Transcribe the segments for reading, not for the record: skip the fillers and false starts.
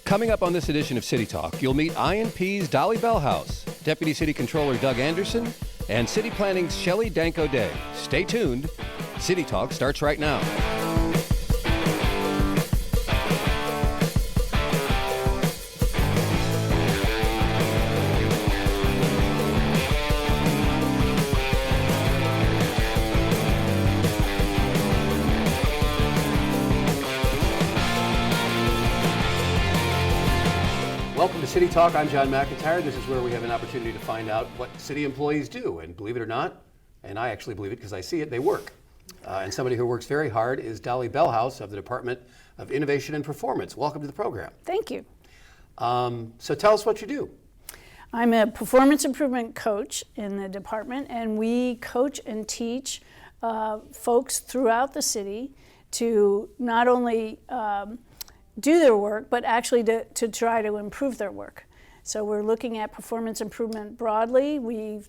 Coming up on this edition of City Talk, you'll meet INP's Dolly Bellhouse, Deputy City Controller Doug Anderson, and City Planning's Shelly Danko+Day. Stay tuned. City Talk starts right now. Welcome to City Talk. I'm John McIntire. This is where we have an opportunity to find out what city employees do. And believe it or not, and I actually believe it because I see it, they work. And somebody who works very hard is Dolly Bellhouse of the Department of Innovation and Performance. Welcome to the program. Thank you. So tell us what you do. I'm a performance improvement coach in the department, and we coach and teach folks throughout the city to not only do their work, but actually to try to improve their work. So we're looking at performance improvement broadly. We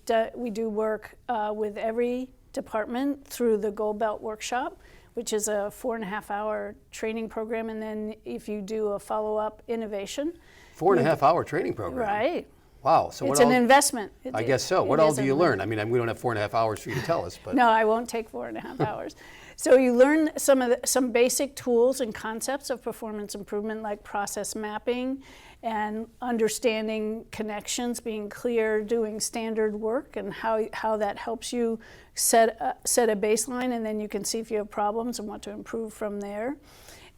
do work with every department through the Gold Belt Workshop, which is a 4.5-hour training program, and then if you do a follow-up innovation. 4.5-hour training program? Right. Wow. So it's an investment. I guess so. What all do you learn? I mean, we don't have 4.5 hours for you to tell us, but. No, I won't take 4.5 hours. So you learn some basic tools and concepts of performance improvement, like process mapping and understanding connections, being clear, doing standard work, and how that helps you set a baseline, and then you can see if you have problems and what to improve from there.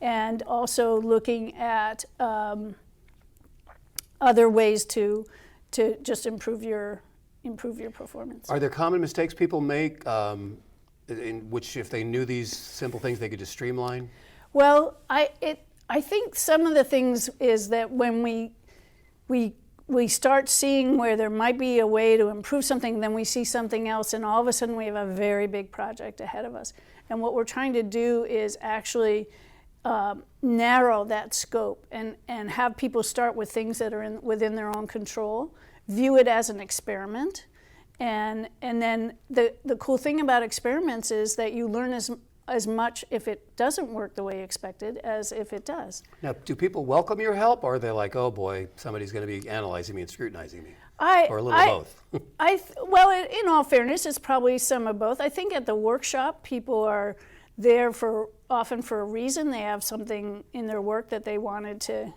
And also looking at other ways to just improve your performance. Are there common mistakes people make in which, if they knew these simple things, they could just streamline? Well, I think some of the things is that when we start seeing where there might be a way to improve something, then we see something else, and all of a sudden we have a very big project ahead of us. And what we're trying to do is actually narrow that scope and have people start with things that are within their own control, view it as an experiment, and then the cool thing about experiments is that you learn as much if it doesn't work the way you expected as if it does. Now, do people welcome your help, or are they like, oh boy, somebody's going to be analyzing me and scrutinizing me? Or a little of both? Well, in all fairness, it's probably some of both. I think at the workshop, people are there often for a reason. They have something in their work that they wanted to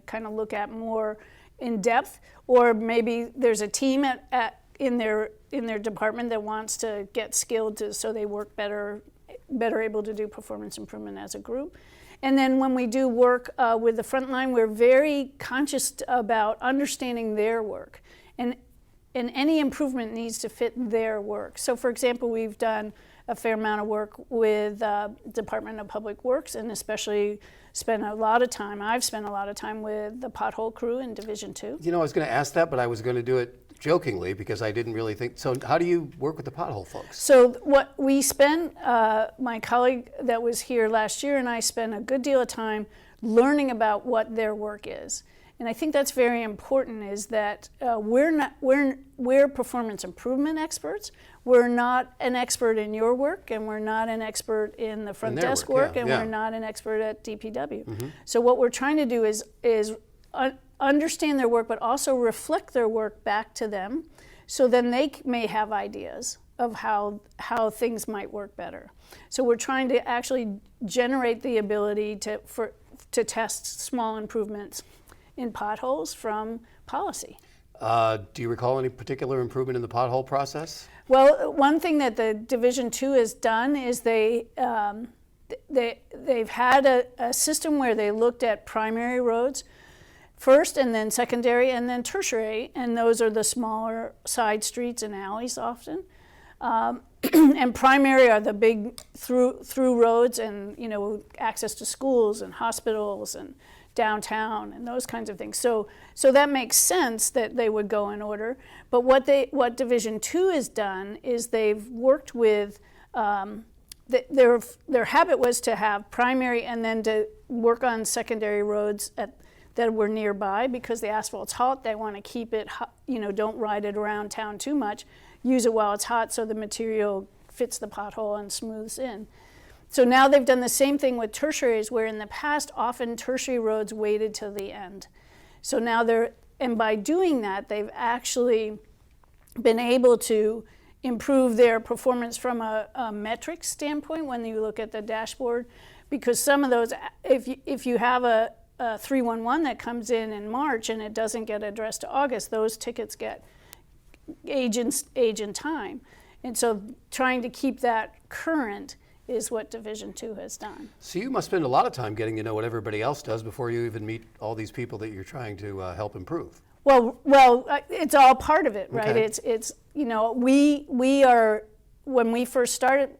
kind of look at more in depth, or maybe there's a team in their department that wants to get skilled so they work better able to do performance improvement as a group. And then when we do work with the frontline, we're very conscious about understanding their work, and any improvement needs to fit their work. So for example, we've done a fair amount of work with Department of Public Works, and especially I've spent a lot of time with the pothole crew in Division 2. I was going to ask that, but I was going to do it jokingly because I didn't really think. So how do you work with the pothole folks? So what we spent, my colleague that was here last year and I spent a good deal of time learning about what their work is. And I think that's very important, is that we're performance improvement experts. We're not an expert in your work, and we're not an expert in the front desk work, and we're not an expert at DPW. Mm-hmm. So what we're trying to do is understand their work, but also reflect their work back to them, so then they may have ideas of how things might work better. So we're trying to actually generate the ability to test small improvements in potholes from policy. Do you recall any particular improvement in the pothole process? Well, one thing that the Division 2 has done is they've had a system where they looked at primary roads first, and then secondary, and then tertiary, and those are the smaller side streets and alleys often. And primary are the big through roads, and access to schools and hospitals and downtown and those kinds of things. So that makes sense that they would go in order. But what Division 2 has done is they've worked with their habit was to have primary and then to work on secondary roads that were nearby, because the asphalt's hot. They want to keep it hot, don't ride it around town too much. Use it while it's hot so the material fits the pothole and smooths in. So now they've done the same thing with tertiaries, where in the past, often tertiary roads waited till the end. So now and by doing that, they've actually been able to improve their performance from a metrics standpoint when you look at the dashboard, because some of those, if you have a 311 that comes in March and it doesn't get addressed to August, those tickets get age in time. And so trying to keep that current is what Division 2 has done. So you must spend a lot of time getting to know what everybody else does before you even meet all these people that you're trying to help improve. Well, it's all part of it, right? Okay. It's we are, when we first started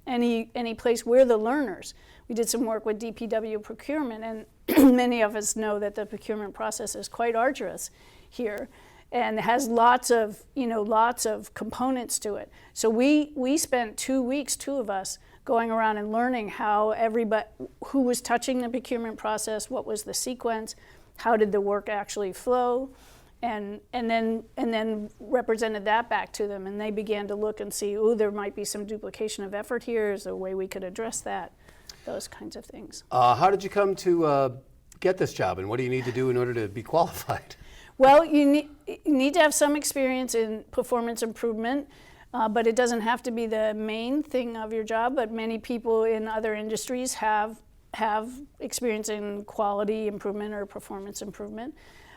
any place, we're the learners. We did some work with DPW procurement, and many of us know that the procurement process is quite arduous here, and has lots of components to it. So we spent 2 weeks, two of us, going around and learning how everybody, who was touching the procurement process, what was the sequence, how did the work actually flow, and then represented that back to them, and they began to look and see, there might be some duplication of effort here. Is there a way we could address that? Those kinds of things. How did you come to get this job, and what do you need to do in order to be qualified? Well, you need to have some experience in performance improvement, but it doesn't have to be the main thing of your job. But many people in other industries have experience in quality improvement or performance improvement.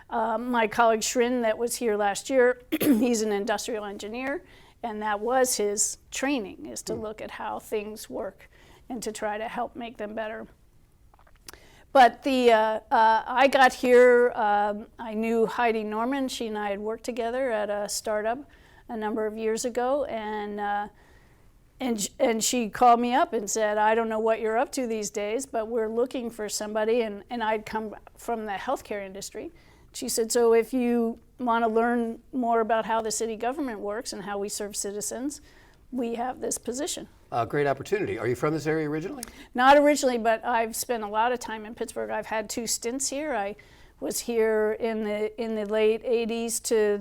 My colleague Shrin that was here last year, he's an industrial engineer, and that was his training, is to look at how things work and to try to help make them better. But I got here, I knew Heidi Norman. She and I had worked together at a startup a number of years ago, and she called me up and said, I don't know what you're up to these days, but we're looking for somebody, and I'd come from the healthcare industry. She said, so if you want to learn more about how the city government works and how we serve citizens, we have this position. Great opportunity. Are you from this area originally? Not originally, but I've spent a lot of time in Pittsburgh. I've had 2 stints here. I was here in the late 80s to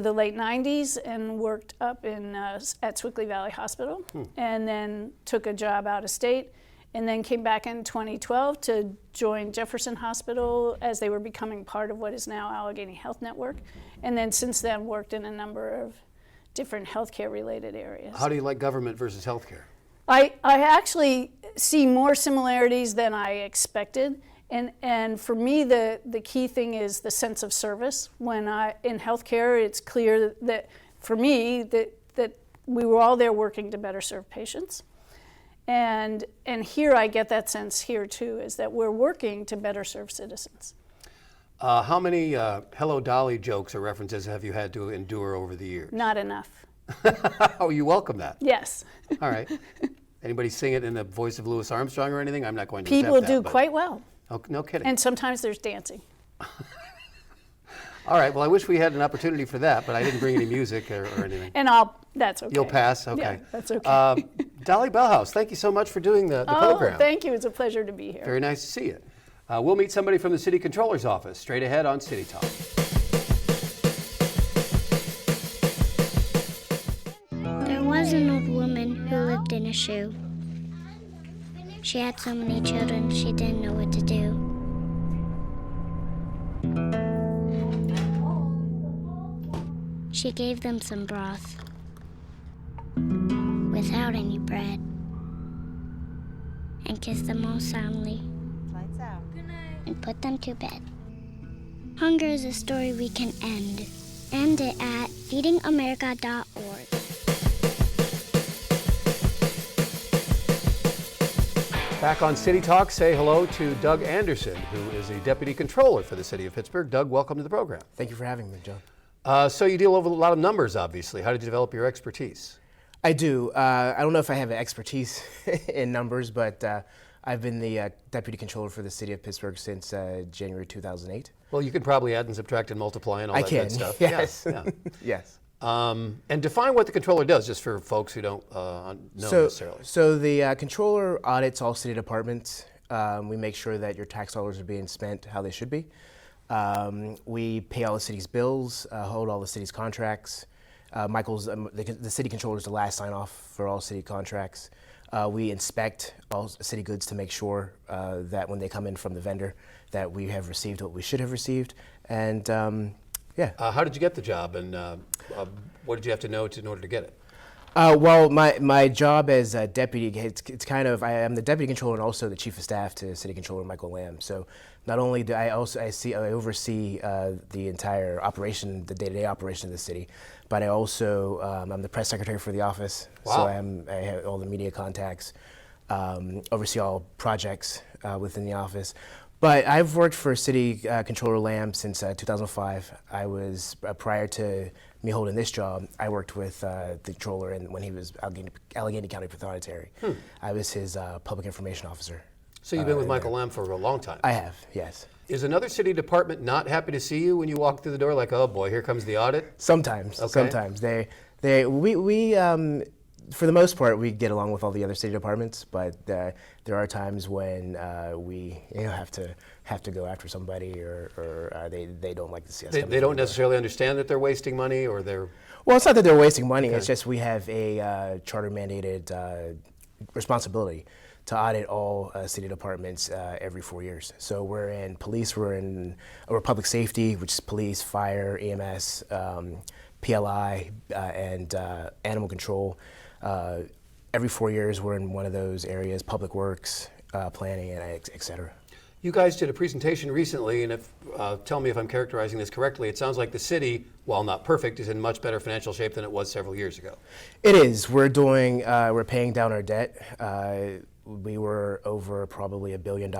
the late 90s and worked up at Swickley Valley Hospital, and then took a job out of state, and then came back in 2012 to join Jefferson Hospital as they were becoming part of what is now Allegheny Health Network, and then since then worked in a number of different healthcare related areas. How do you like government versus healthcare? I actually see more similarities than I expected. And for me, the key thing is the sense of service. In healthcare, it's clear that for me that we were all there working to better serve patients. And here I get that sense here too, is that we're working to better serve citizens. How many Hello Dolly jokes or references have you had to endure over the years? Not enough. Oh, you welcome that? Yes. All right. Anybody sing it in the voice of Louis Armstrong or anything? I'm not going to People attempt do that, quite well. Oh, no kidding. And sometimes there's dancing. All right. Well, I wish we had an opportunity for that, but I didn't bring any music or anything. And that's okay. You'll pass? Okay. Yeah, that's okay. Dolly Bellhouse, thank you so much for doing the program. Oh, thank you. It's a pleasure to be here. Very nice to see you. We'll meet somebody from the City Controller's office straight ahead on City Talk. There was an old woman who lived in a shoe. She had so many children, she didn't know what to do. She gave them some broth without any bread and kissed them all soundly. Lights out. And put them to bed. Hunger is a story we can end. End it at feedingamerica.org. Back on City Talk, say hello to Doug Anderson, who is the Deputy Controller for the City of Pittsburgh. Doug, welcome to the program. Thank you for having me, John. So you deal with a lot of numbers, obviously. How did you develop your expertise? I do. I don't know if I have expertise in numbers, but I've been the Deputy Controller for the City of Pittsburgh since January 2008. Well, you can probably add and subtract and multiply and all I that can, good stuff. yes. Yeah, yeah. Yes. And define what the controller does, just for folks who don't know necessarily. So the controller audits all city departments. We make sure that your tax dollars are being spent how they should be. We pay all the city's bills, hold all the city's contracts. Michael's the city controller is the last sign off for all city contracts. We inspect all city goods to make sure that when they come in from the vendor, that we have received what we should have received. And yeah. How did you get the job, and what did you have to know in order to get it? Well, my job as a deputy, it's kind of, I am the deputy controller and also the chief of staff to City Controller Michael Lamb. So not only do I oversee the entire operation, the day-to-day operation of the city, but I also, I'm the press secretary for the office. Wow. So I have all the media contacts, oversee all projects within the office. But I've worked for City Controller Lamb since 2005. I was, prior to me holding this job, I worked with the controller when he was Allegheny County Pathonetary. I was his public information officer. So you've been with Michael Lamb for a long time. I have, yes. Is another city department not happy to see you when you walk through the door, like, oh boy, here comes the audit? Sometimes, Okay. sometimes. We for the most part, we get along with all the other city departments, but there are times when we have to go after somebody, or they don't like to see us. They don't necessarily understand that they're wasting money, or they're... Well, it's not that they're wasting money. Okay. It's just we have a charter mandated responsibility to audit all city departments every 4 years. So we're in police, we're public safety, which is police, fire, EMS, PLI, and animal control. Every 4 years, we're in one of those areas: public works, planning, and et cetera. You guys did a presentation recently, and tell me if I'm characterizing this correctly. It sounds like the city, while not perfect, is in much better financial shape than it was several years ago. It is. We're paying down our debt. We were over probably $1 billion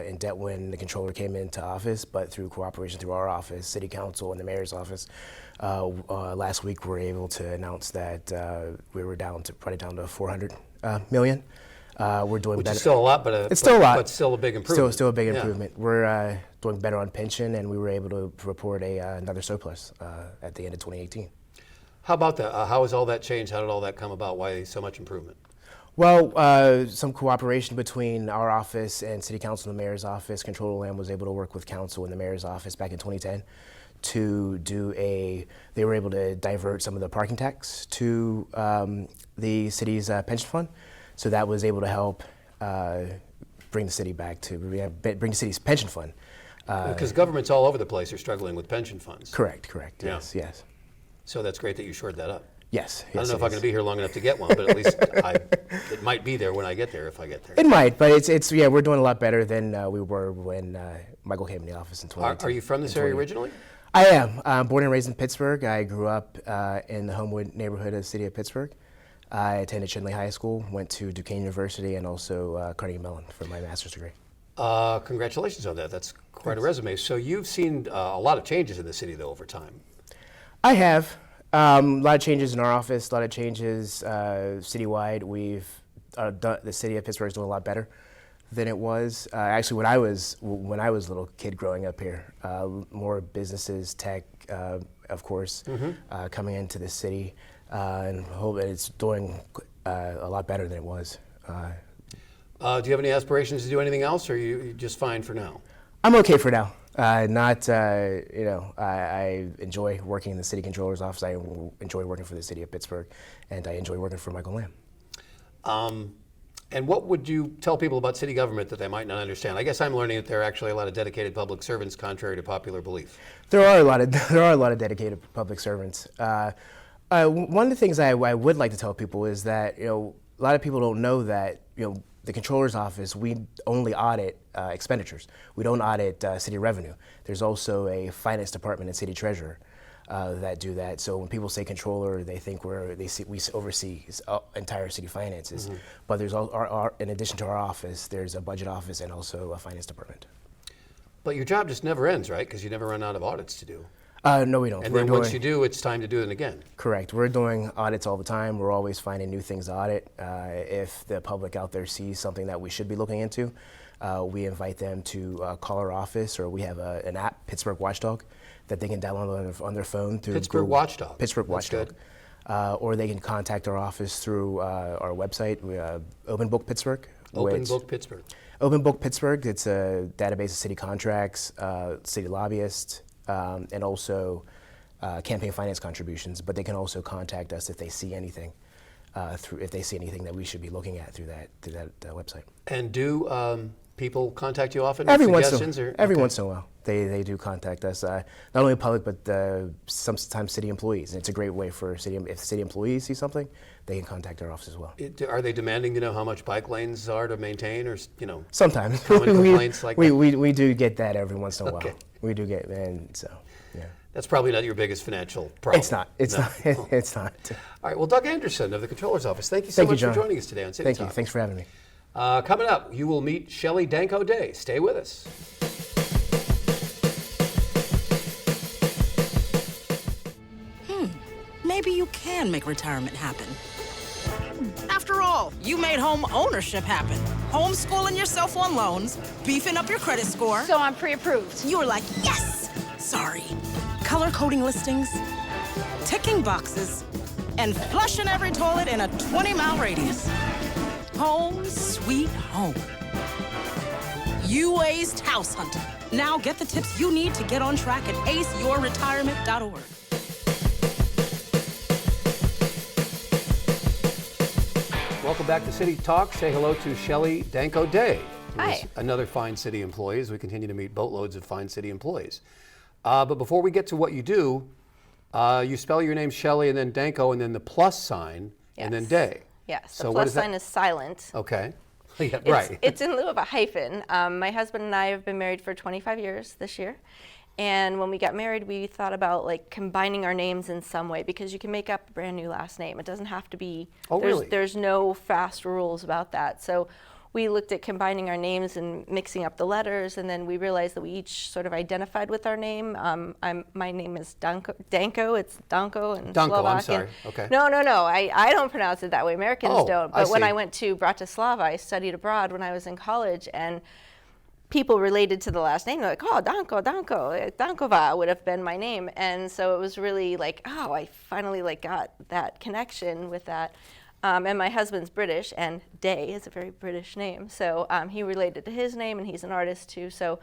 in debt when the controller came into office, but through cooperation through our office, city council, and the mayor's office, last week we were able to announce that we were probably down to $400 million. We're doing Which better. is still a lot, but It's still a lot. But still a big improvement. Still a big Yeah. improvement. We're doing better on pension, and we were able to report another surplus at the end of 2018. How about that? How has all that changed? How did all that come about? Why so much improvement? Well, some cooperation between our office and City Council and the Mayor's office. Controller Lamb was able to work with Council and the Mayor's office back in 2010 to they were able to divert some of the parking tax to the city's pension fund. So that was able to help bring the city back to, bring the city's pension fund. Because governments all over the place are struggling with pension funds. Correct, Yeah. yes. So that's great that you shored that up. Yes. I don't know if I'm going to be here long enough to get one, but at least it might be there when I get there, if I get there. It might, but we're doing a lot better than we were when Michael came in the office in 2018. Are you from this area originally? I am. I'm born and raised in Pittsburgh. I grew up in the Homewood neighborhood of the city of Pittsburgh. I attended Shinley High School, went to Duquesne University, and also Carnegie Mellon for my master's degree. Congratulations on that. That's quite a resume. So you've seen a lot of changes in the city, though, over time. I have. A lot of changes in our office, a lot of changes citywide. The city of Pittsburgh is doing a lot better than it was. Actually, when I was a little kid growing up here, more businesses, tech, of course, coming into the city, and hope that it's doing a lot better than it was. Do you have any aspirations to do anything else, or are you just fine for now? I'm okay for now. I enjoy working in the city controller's office. I enjoy working for the city of Pittsburgh, and I enjoy working for Michael Lamb. And what would you tell people about city government that they might not understand? I guess I'm learning that there are actually a lot of dedicated public servants, contrary to popular belief. There are a lot of dedicated public servants. One of the things I would like to tell people is that a lot of people don't know that the controller's office, we only audit expenditures. We don't audit city revenue. There's also a finance department and city treasurer that do that. So when people say controller, they think we oversee entire city finances. But there's in addition to our office, there's a budget office and also a finance department. But your job just never ends, right? Because you never run out of audits to do. No, we don't. And then once you do, it's time to do it again. Correct. We're doing audits all the time. We're always finding new things to audit. If the public out there sees something that we should be looking into, we invite them to call our office, or we have an app, Pittsburgh Watchdog, that they can download on their phone through Pittsburgh Google. Watchdog. Pittsburgh That's Watchdog. Or they can contact our office through our website, Open Book Pittsburgh. Open Book Pittsburgh. Open Book Pittsburgh. It's a database of city contracts, city lobbyists, and also campaign finance contributions, but they can also contact us if they see anything that we should be looking at through that website. And do people contact you often Every with once suggestions? every once in a while, they do contact us. Not only public, but sometimes city employees. And it's a great way for if city employees see something, they can contact our office as well. Are they demanding to know how much bike lanes are to maintain, or Sometimes common complaints like that? we do get that every once in a while. Okay. We do get, and so yeah. That's probably not your biggest financial problem. It's not. It's No. not. It's not. All right. Well, Doug Anderson of the Controller's Office, thank you so much John. for joining us today on CityTalk. Thank you. Thanks for having me. Coming up, you will meet Shelly Danko+Day. Stay with us. Maybe you can make retirement happen. After all, you made home ownership happen. Homeschooling yourself on loans, beefing up your credit score. So I'm pre-approved. You were like, yes! Sorry. Color coding listings, ticking boxes, and flushing every toilet in a 20-mile radius. Home sweet home. You aced house hunting. Now get the tips you need to get on track at aceyourretirement.org. Welcome back to City Talk. Say hello to Shelly Danko+Day, who is Hi. another fine city employee, as we continue to meet boatloads of fine city employees. But before we get to what you do, you spell your name Shelly and then Danko and then the plus sign and then Yes. Day. Yes, So the what plus is that? sign is silent. Okay. Yeah, It's, right. it's in lieu of a hyphen. My husband and I have been married for 25 years this year. And when we got married, we thought about like combining our names in some way, because you can make up a brand new last name. It doesn't have to be, Oh, really? there's no fast rules about that. So we looked at combining our names and mixing up the letters, and then we realized that we each sort of identified with our name. My name is Danko. It's Danko and Danko, I'm Slovakian. sorry. Okay. No. I don't pronounce it that way. Americans Oh, don't. I But when see. I went to Bratislava, I studied abroad when I was in college, and people related to the last name, they're like, oh, Danko, Dankova would have been my name. And so it was really like, oh, I finally like got that connection with that. And my husband's British, and Day is a very British name. So he related to his name, and he's an artist too. So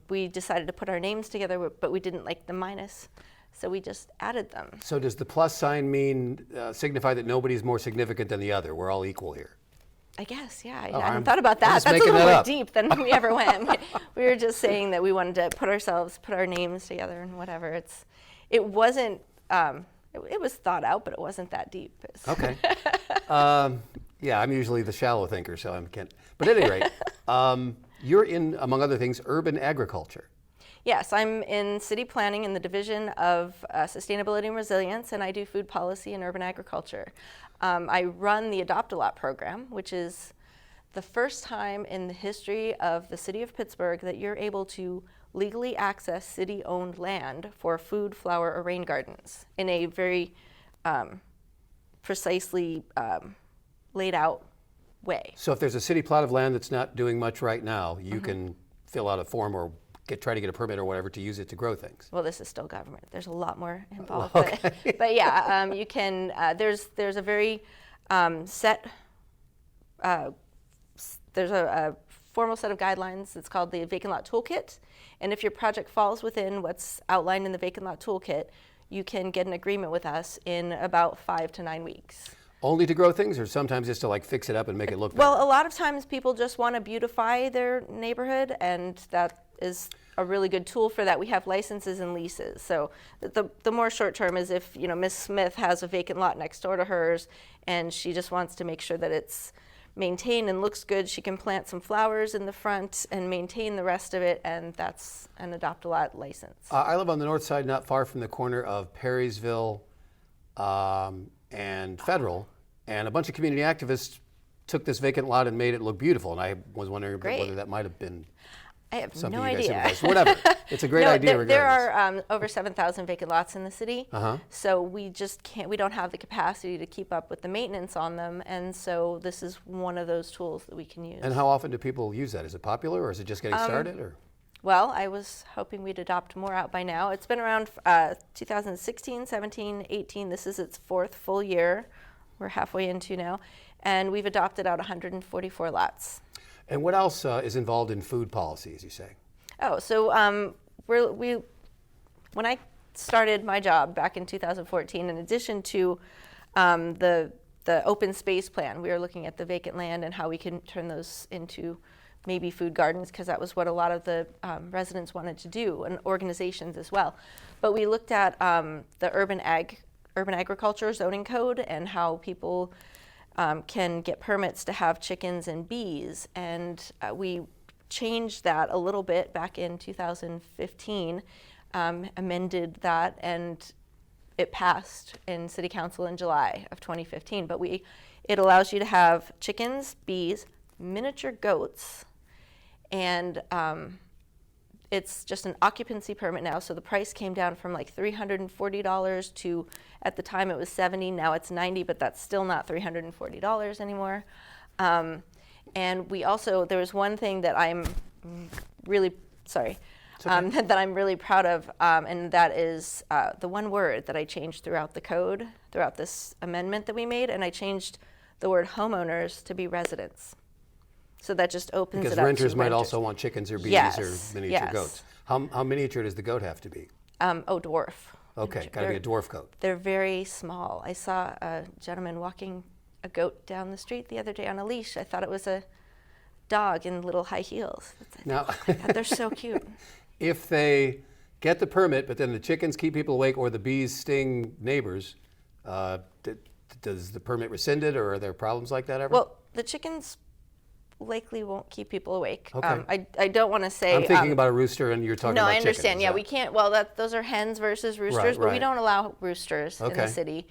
we decided to put our names together, but we didn't like the minus. So we just added them. So does the plus sign mean, signify that nobody's more significant than the other? We're all equal here. I guess, yeah. I I'm hadn't thought about I'm that. just That's a making little that more up. deep than we ever went. We were just saying that we wanted to put our names together and whatever. It wasn't, it was thought out, but it wasn't that deep. Okay. Yeah, I'm usually the shallow thinker, so I can't. But at any rate, you're in, among other things, urban agriculture. Yes, I'm in city planning in the division of sustainability and resilience, and I do food policy and urban agriculture. I run the Adopt a Lot program, which is the first time in the history of the city of Pittsburgh that you're able to legally access city-owned land for food, flower, or rain gardens in a very precisely laid out way. So if there's a city plot of land that's not doing much right now, you can fill out a form or try to get a permit or whatever to use it to grow things. Well, this is still government. There's a lot more involved. But yeah, you can, there's a very set, there's a formal set of guidelines. It's called the Vacant Lot Toolkit. And if your project falls within what's outlined in the Vacant Lot Toolkit, you can get an agreement with us in about 5 to 9 weeks. Only to grow things, or sometimes just to like fix it up and make it look better? Well, a lot of times people just want to beautify their neighborhood, and that is a really good tool for that. We have licenses and leases. So the more short term is if, Miss Smith has a vacant lot next door to hers and she just wants to make sure that it's maintained and looks good, she can plant some flowers in the front and maintain the rest of it, and that's an Adopt a Lot license. I live on the north side, not far from the corner of Perrysville and Federal, and a bunch of community activists took this vacant lot and made it look beautiful, and I was wondering Great. whether that might have been I have something no you guys idea. sympathize. Whatever. It's a great idea regardless. There are over 7,000 vacant lots in the city, Uh-huh. so we just can't. We don't have the capacity to keep up with the maintenance on them, and so this is one of those tools that we can use. And how often do people use that? Is it popular, or is it just getting started? Or Well, I was hoping we'd adopt more out by now. It's been around 2016, 17, 18. This is its 4th full year. We're halfway into now, and we've adopted out 144 lots. And what else is involved in food policy, as you say? Oh, so when I started my job back in 2014, in addition to the open space plan, we were looking at the vacant land and how we can turn those into maybe food gardens, because that was what a lot of the residents wanted to do, and organizations as well. But we looked at the urban agriculture zoning code and how people can get permits to have chickens and bees, and we changed that a little bit back in 2015, amended that, and it passed in City Council in July of 2015. But it allows you to have chickens, bees, miniature goats, and it's just an occupancy permit now. So the price came down from like $340 to, at the time it was $70, now it's $90, but that's still not $340 anymore. And we also, there was one thing that I'm really, that I'm really proud of, and that is the one word that I changed throughout the code, throughout this amendment that we made, and I changed the word homeowners to be residents. So that just opens Because it up renters to might renters. also want chickens or bees Yes, or miniature yes. goats. How miniature does the goat have to be? Dwarf. Okay, got to be a dwarf goat. They're very small. I saw a gentleman walking a goat down the street the other day on a leash. I thought it was a dog in little high heels. Now, They're so cute. if they get the permit, but then the chickens keep people awake or the bees sting neighbors, does the permit rescind it, or are there problems like that ever? Well, the chickens likely won't keep people awake. Okay. I don't want to say. I'm thinking about a rooster, and you're talking No, about I chickens. understand. Yeah, we can't. Well, those are hens versus roosters, but we right. don't allow roosters in Okay. the city.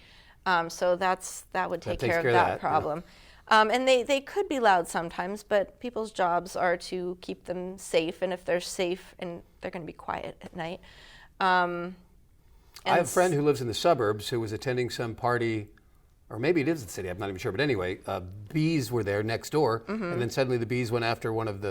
So that would take takes care of care of that that, yeah. problem. And they could be loud sometimes, but people's jobs are to keep them safe, and if they're safe, and they're going to be quiet at night. I have a friend who lives in the suburbs who was attending some party, or maybe it is the city, I'm not even sure, but anyway, bees were there next door, and then suddenly the bees went after one of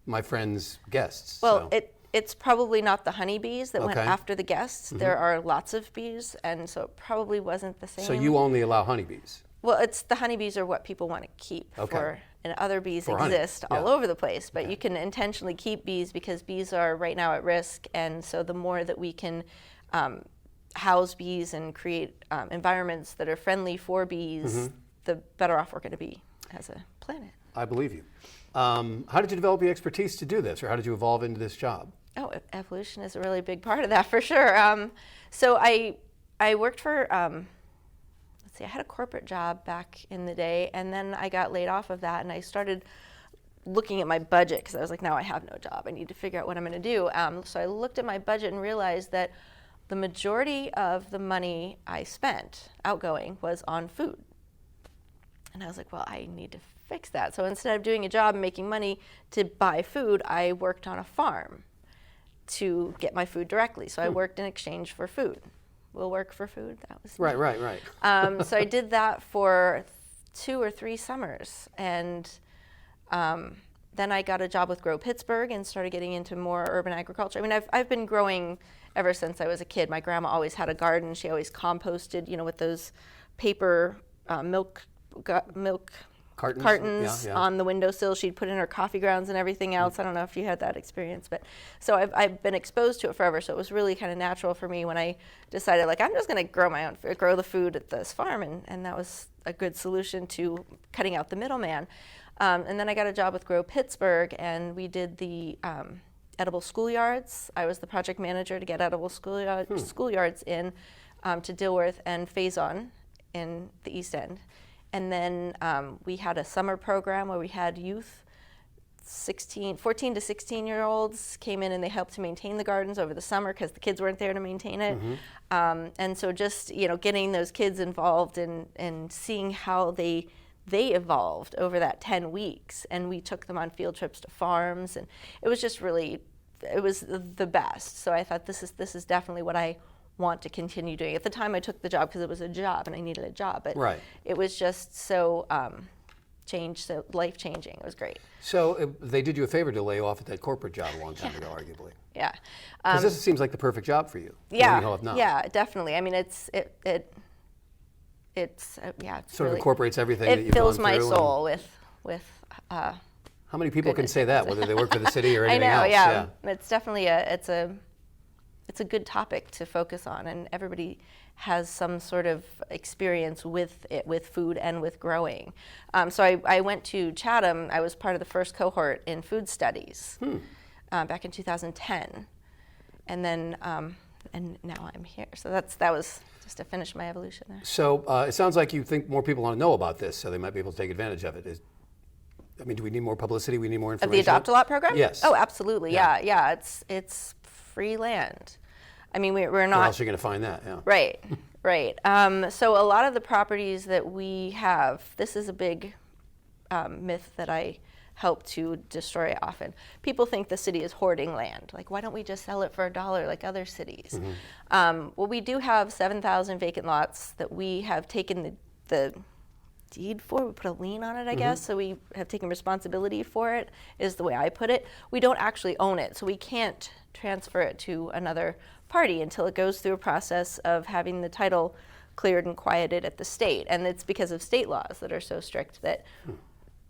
my friend's guests. Well, so. it's probably not the honeybees that went Okay. after the guests. There are lots of bees, and so it probably wasn't the same. So you only allow honeybees? Well, it's the honeybees are what people want to keep Okay. and other bees For honey, exist yeah. all over the place. But you can intentionally keep bees because bees are right now at risk, and so the more that we can house bees and create environments that are friendly for bees, the better off we're going to be as a planet. I believe you. How did you develop the expertise to do this, or how did you evolve into this job? Oh, evolution is a really big part of that for sure. So I worked for, I had a corporate job back in the day, and then I got laid off of that, and I started looking at my budget because I was like, now I have no job. I need to figure out what I'm going to do. So I looked at my budget and realized that the majority of the money I spent outgoing was on food. And I was like, well, I need to fix that. So instead of doing a job and making money to buy food, I worked on a farm to get my food directly. So I worked in exchange for food. We'll work for food. That was me. Right. So I did that for 2 or 3 summers, and then I got a job with Grow Pittsburgh and started getting into more urban agriculture. I mean, I've been growing ever since I was a kid. My grandma always had a garden. She always composted, with those paper milk cartons Yeah. on the windowsill. She'd put in her coffee grounds and everything else. I don't know if you had that experience, but so I've been exposed to it forever. So it was really kind of natural for me when I decided, like, I'm just going to grow the food at this farm, and that was a good solution to cutting out the middleman. And then I got a job with Grow Pittsburgh, and we did the edible schoolyards. I was the project manager to get edible schoolyards in to Dilworth and Faison in the East End. And then we had a summer program where we had youth, 14 to 16-year-olds came in and they helped to maintain the gardens over the summer because the kids weren't there to maintain it. And so just, getting those kids involved and seeing how they evolved over that 10 weeks. And we took them on field trips to farms, and it was just really, it was the best. So I thought this is definitely what I want to continue doing. At the time I took the job because it was a job and I needed a job, but it was just so so life-changing. It was great. So they did you a favor to lay you off at that corporate job a long time ago, arguably. Yeah. Because this seems like the perfect job for you. Yeah, definany. I mean, it's Sort of really, incorporates everything that it you've gone fills through. my soul with How many people can say that, whether they work for the city or I anything know, else? yeah. It's definitely it's a good topic to focus on, and everybody has some sort of experience with it, with food and with growing. So I went to Chatham. I was part of the first cohort in food studies back in 2010, and then and now I'm here. So that was just to finish my evolution there. So it sounds like you think more people want to know about this, so they might be able to take advantage of it. I mean, do we need more publicity? We need more Of information? the Adopt a Lot program? Yes. Oh, absolutely. Yeah. It's free land. I mean, we're not. Where else are you going to find that? Yeah. Right. So a lot of the properties that we have, this is a big myth that I help to destroy often. People think the city is hoarding land. Like, why don't we just sell it for $1 like other cities? Well, we do have 7,000 vacant lots that we have taken the deed for. We put a lien on it, I guess, so we have taken responsibility for it, is the way I put it. We don't actually own it, so we can't transfer it to another party until it goes through a process of having the title cleared and quieted at the state. And it's because of state laws that are so strict that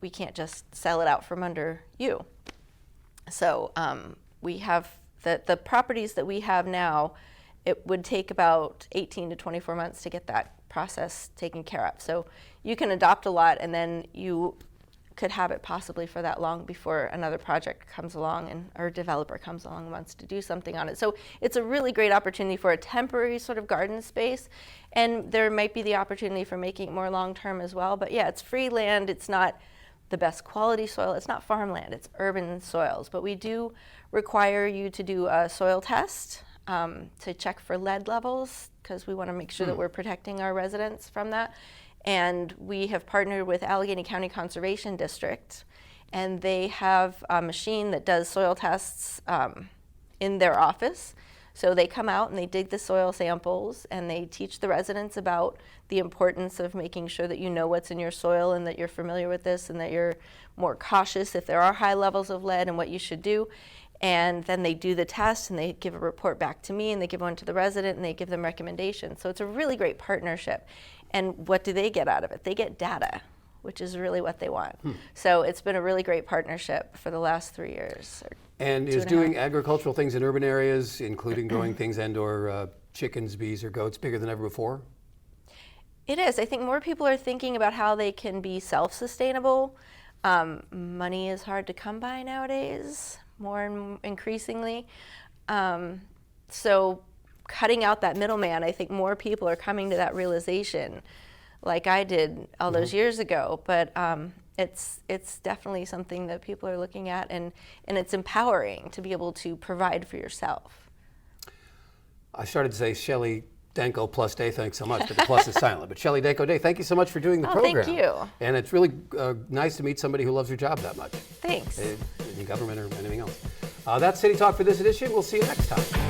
we can't just sell it out from under you. So we have the properties that we have now, it would take about 18 to 24 months to get that process taken care of. So you can adopt a lot, and then you could have it possibly for that long before another project comes along or developer comes along and wants to do something on it. So it's a really great opportunity for a temporary sort of garden space, and there might be the opportunity for making it more long-term as well. But yeah, it's free land. It's not the best quality soil. It's not farmland. It's urban soils. But we do require you to do a soil test to check for lead levels, because we want to make sure that we're protecting our residents from that. And we have partnered with Allegheny County Conservation District, and they have a machine that does soil tests in their office. So they come out and they dig the soil samples, and they teach the residents about the importance of making sure that you know what's in your soil and that you're familiar with this and that you're more cautious if there are high levels of lead and what you should do. And then they do the test and they give a report back to me, and they give one to the resident, and they give them recommendations. So it's a really great partnership. And what do they get out of it? They get data, which is really what they want. So it's been a really great partnership for the last 3 years. And is doing agricultural things in urban areas, including growing things and/or chickens, bees, or goats, bigger than ever before? It is. I think more people are thinking about how they can be self-sustainable. Money is hard to come by nowadays, more and increasingly. So cutting out that middleman, I think more people are coming to that realization, like I did all those years ago. But it's definitely something that people are looking at, and it's empowering to be able to provide for yourself. I started to say Shelly Danko+Day, thanks so much, but the plus is silent. But Shelly Danko+Day, thank you so much for doing the program. Thank you. And it's really nice to meet somebody who loves your job that much. Thanks. In government or anything else. That's City Talk for this edition. We'll see you next time.